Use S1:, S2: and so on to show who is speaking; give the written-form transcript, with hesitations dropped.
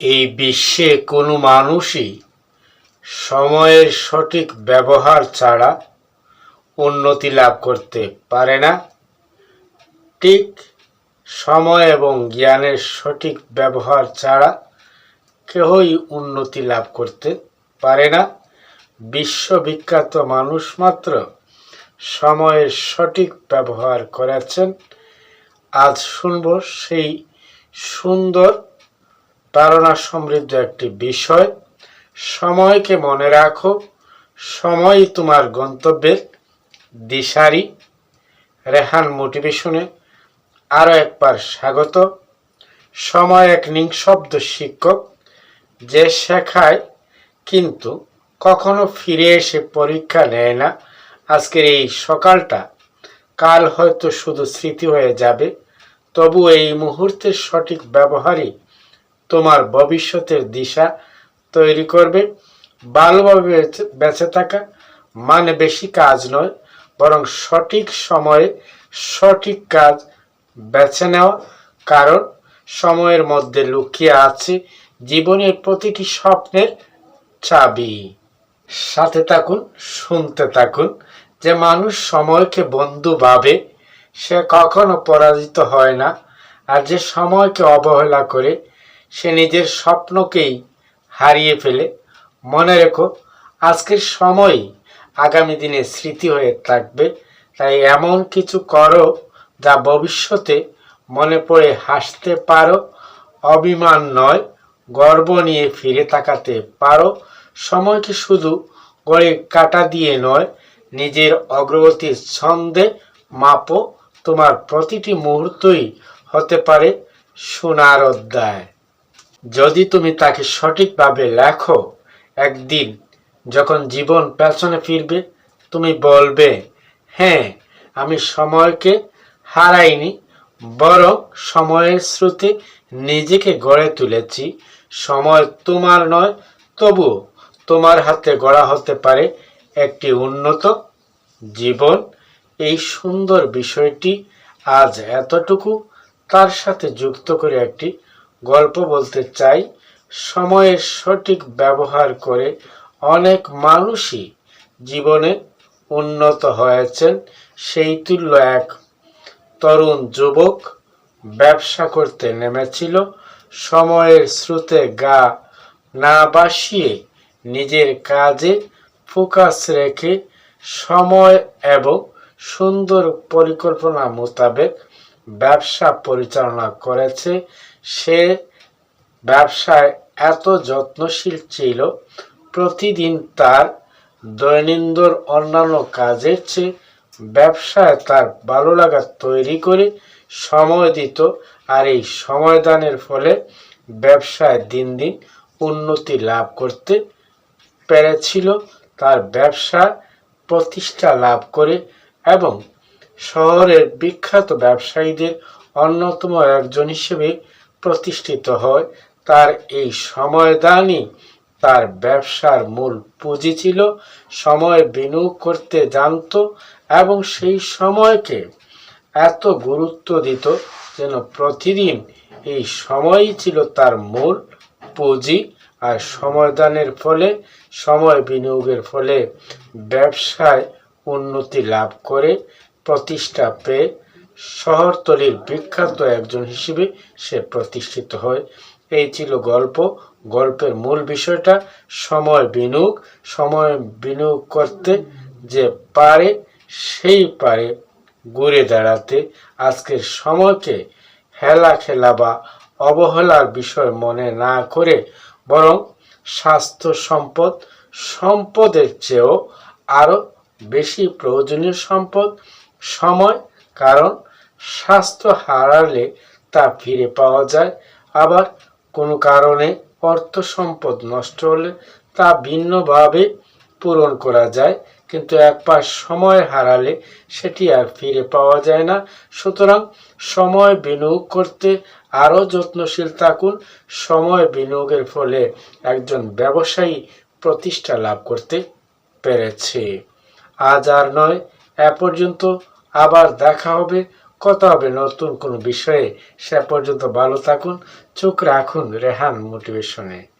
S1: এই বিশ্বে কোনো মানুষই সময়ের সঠিক ব্যবহার ছাড়া উন্নতি লাভ করতে পারে না। ঠিক সময় এবং জ্ঞানের সঠিক ব্যবহার ছাড়া কেউই উন্নতি লাভ করতে পারে না। বিশ্ববিখ্যাত মানুষ মাত্র সময়ের সঠিক ব্যবহার করেছেন। আজ শুনব সেই সুন্দর প্রেরণা সমৃদ্ধ একটি বিষয়। সময়কে মনে রাখো, সময়ই তোমার গন্তব্যের দিশারি। রেহান মোটিভেশনে আরও একবার স্বাগত। সময় এক নিঃশব্দ শিক্ষক, যে শেখায় কিন্তু কখনো ফিরে এসে পরীক্ষা নেয় না। আজকের এই সকালটা কাল হয়তো শুধু স্মৃতি হয়ে যাবে, তবু এই মুহূর্তের সঠিক ব্যবহারই তোমার ভবিষ্যতের দিশা তৈরি করবে। ভালোভাবে বেঁচে থাকা মানে বেশি কাজ নয়, বরং সঠিক সময়ে সঠিক কাজ বেছে নেওয়া। কারণ সময়ের মধ্যে লুকিয়ে আছে জীবনের প্রতিটি স্বপ্নের চাবি। সাথে থাকুন, শুনতে থাকুন। যে মানুষ সময়কে বন্ধু ভাবে সে কখনো পরাজিত হয় না, আর যে সময়কে অবহেলা করে সে নিজের স্বপ্নকেই হারিয়ে ফেলে। মনে রেখো, আজকের সময়ই আগামী দিনে স্মৃতি হয়ে থাকবে। তাই এমন কিছু করো যা ভবিষ্যতে মনে পড়ে হাসতে পারো। অভিমান নয়, গর্ব নিয়ে ফিরে তাকাতে পারো। সময়কে শুধু গড়ে কাটা দিয়ে নয়, নিজের অগ্রগতির ছন্দে মাপো। তোমার প্রতিটি মুহূর্তই হতে পারে সোনার অধ্যায়, যদি তুমি তাকে সঠিকভাবে লেখো। একদিন যখন জীবন পেছনে ফিরবে, তুমি বলবে, হ্যাঁ, আমি সময়কে হারাইনি, বরং সময়ের স্রোতে নিজেকে গড়ে তুলেছি। সময় তোমার নয়, তবুও তোমার হাতে গড়া হতে পারে একটি উন্নত জীবন। এই সুন্দর বিষয়টি আজ এতটুকু, তার সাথে যুক্ত করে একটি গল্প বলতে চাই। সময়ের সঠিক ব্যবহার করে অনেক মানুষই জীবনে উন্নত হয়েছেন। সেই তুল্য এক তরুণ যুবক ব্যবসা করতে নেমেছিল। সময়ের স্রোতে গা না ভাসিয়ে নিজের কাজে ফোকাস রেখে সময় এবং সুন্দর পরিকল্পনা মোতাবেক ব্যবসা পরিচালনা করেছে। সে ব্যবসায় এত যত্নশীল ছিল, প্রতিদিন তার দৈনন্দিন অন্যান্য কাজের চেয়ে ব্যবসায় তার ভালো লাগা তৈরি করে সময় দিত। আর এই সময়দানের ফলে ব্যবসায় দিন দিন উন্নতি লাভ করতে পেরেছিল। তার ব্যবসা প্রতিষ্ঠা লাভ করে এবং শহরের বিখ্যাত ব্যবসায়ীদের অন্যতম একজন হিসেবে প্রতিষ্ঠিত হয়। তার এই সময়দানই তার ব্যবসার মূল পুঁজি ছিল। সময় বিনিয়োগ করতে জানত এবং সেই সময়কে এত গুরুত্ব দিত যেন প্রতিদিন এই সময়ই ছিল তার মূল পুঁজি। আর সময়দানের ফলে, সময় বিনিয়োগের ফলে ব্যবসায় উন্নতি লাভ করে প্রতিষ্ঠা পেয়ে শহরতলির বিখ্যাত একজন হিসেবে সে প্রতিষ্ঠিত হয়। এই ছিল গল্প। গল্পের মূল বিষয়টা সময় বিনিয়োগ। সময় বিনিয়োগ করতে যে পারে সেই পারে ঘুরে দাঁড়াতে। আজকের সময়কে হেলা খেলা বা অবহেলার বিষয় মনে না করে বরং স্বাস্থ্য সম্পদ, সম্পদের চেয়েও আরও বেশি প্রয়োজনীয় সম্পদ সময়। কারণ স্বাস্থ্য হারালে তা ফিরে পাওয়া যায়, আবার কোনো কারণে অর্থ সম্পদ নষ্ট হলে তা ভিন্নভাবে পূরণ করা যায়, কিন্তু একবার সময় হারালে সেটি আর ফিরে পাওয়া যায় না। সুতরাং সময় বিনিয়োগ করতে আরও যত্নশীল থাকুন। সময় বিনিয়োগের ফলে একজন ব্যবসায়ী প্রতিষ্ঠা লাভ করতে পেরেছে। আজ আর নয়, এ পর্যন্ত। আবার দেখা হবে কথা হবে নতুন কোনো বিষয়ে। সে পর্যন্ত ভালো থাকুন, চোখ রাখুন রেহান মোটিভেশনে।